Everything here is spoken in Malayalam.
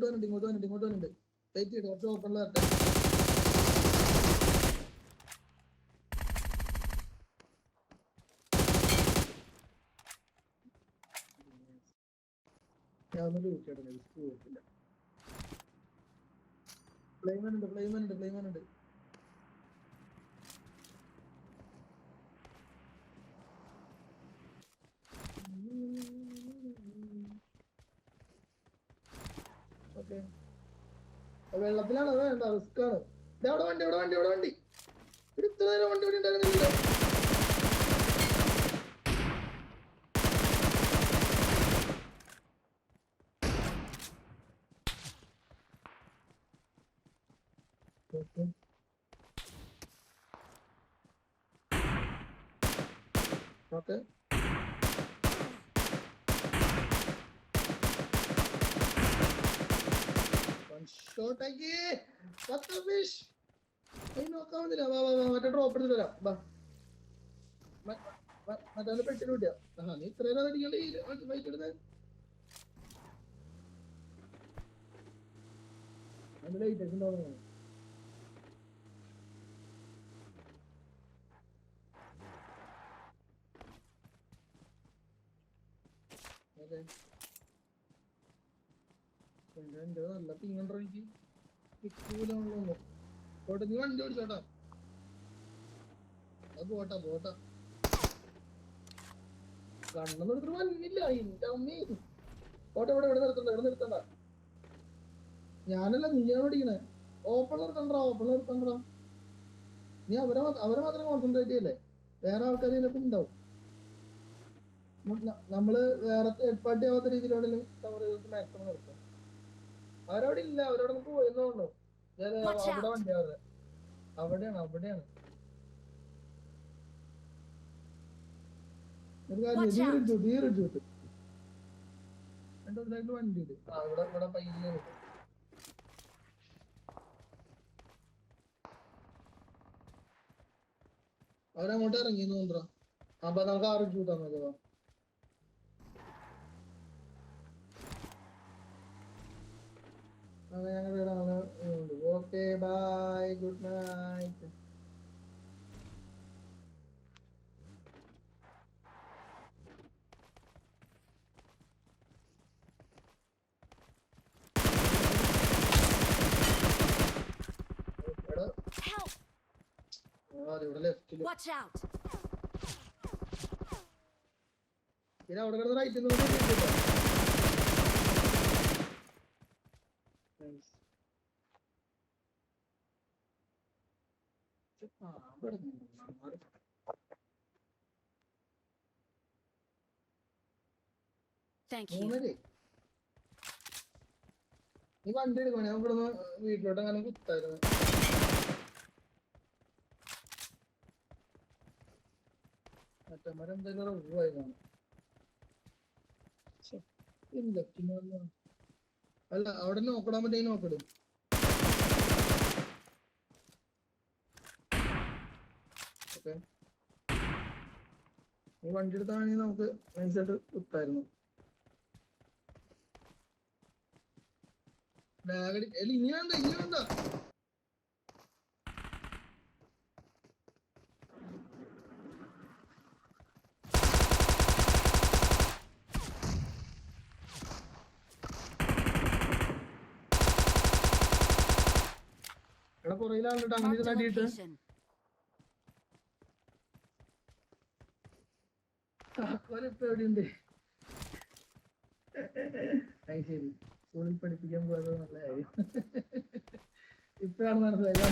വന്നിട്ടുണ്ട് വെയിറ്റ് ചെയ്ത് കുറച്ച് ഓപ്പണിൽ വരട്ടെ. പ്ലെയിമനുണ്ട്. ഓക്കെ വെള്ളത്തിലാണ് വേണ്ട റിസ്ക് ആണ്. ഇവിടെ വണ്ടി ഇത്ര നേരം വണ്ടി ഇവിടെ ഉണ്ടായിരുന്നില്ല. ഓക്കെ ഷോട്ടാക്കി ഫിഷ് നോക്കാവുന്നില്ല. മറ്റേ ഡ്രോപ്പ് എടുത്തിട്ട് വരാം. മറ്റേ പെട്ടിട്ട് കിട്ടിയാ നീ ഇത്രയും വൈറ്റ് എടുത്തത് ലൈറ്റ് ഒക്കെ ഉണ്ടാവുന്നു. നല്ല പിങ്ങണ്ടോ എനിക്ക് കിട്ടൂലോന്ന്. പോട്ടെ നീ വണ്ടി ഓടിച്ചോട്ടാ. അത് പോട്ടാ കണ്ണൊന്നും എടുത്തിട്ട് വന്നില്ല. എന്റെ അമ്മീ പോട്ടെ. ഇവിടെ നിർത്തണ്ട. ഞാനല്ല നീയാണ് ഓടിക്കണേ. ഓപ്പൺ നിർത്തണ്ടോ. നീ അവരെ മാത്രം കോൺസെൻട്രേറ്റ് ചെയ്യല്ലേ. വേറെ ആൾക്കാർ ഇതിനൊക്കെ ഉണ്ടാവും. നമ്മള് വേറെ തേർഡ് പാർട്ടി ആവാത്ത രീതിയിലാണെങ്കിലും മാക്സിമം നിർത്താം. അവരവിടെ ഇല്ല. അവരവിടെ നമുക്ക് പോയെന്നോണ്ടോ. അവിടെ വണ്ടി അവിടെയാണ് ഒരു കാര്യം ധീരജൂട്ട് രണ്ടു സൈഡിൽ വണ്ടി ഉണ്ട്. ഇവിടെ പയ്യെ അവരങ്ങോട്ട് ഇറങ്ങി തോന്നുക. അപ്പൊ നമുക്ക് ആറ് ചൂട്ടാ മതിയോ. ഞങ്ങളുടെ ഓക്കെ ബൈ ഗുഡ് നൈറ്റ്. പിന്നെ അവിടെ കിടന്ന് റൈറ്റ് നീ വണ്ടി എടുക്കണേ. നമുക്കിവിടുന്ന് വീട്ടിലോട്ട് അങ്ങനെ കുത്തായിരുന്നു. മറ്റന്മാരെന്തായാലും റവ്വായി കാണും. അല്ല അവിടെ നോക്കിടാൻ പറ്റേ നോക്കിടും. ഓക്കെ ഈ വണ്ടി എടുത്താണെങ്കിൽ നമുക്ക് നൈസായിട്ട് കുത്തായിരുന്നു. ബാഗ് ഇനി വേണ്ട. ഇവിടെ പുറയിലാണ്ട് അങ്ങനെ തട്ടിയിട്ട് ഇപ്പൊ എവിടെയുണ്ട്. ശരി സ്കൂളിൽ പഠിപ്പിക്കാൻ പോയത് നല്ല കാര്യം. ഇപ്പോഴാണ് മനസ്സിലായത്.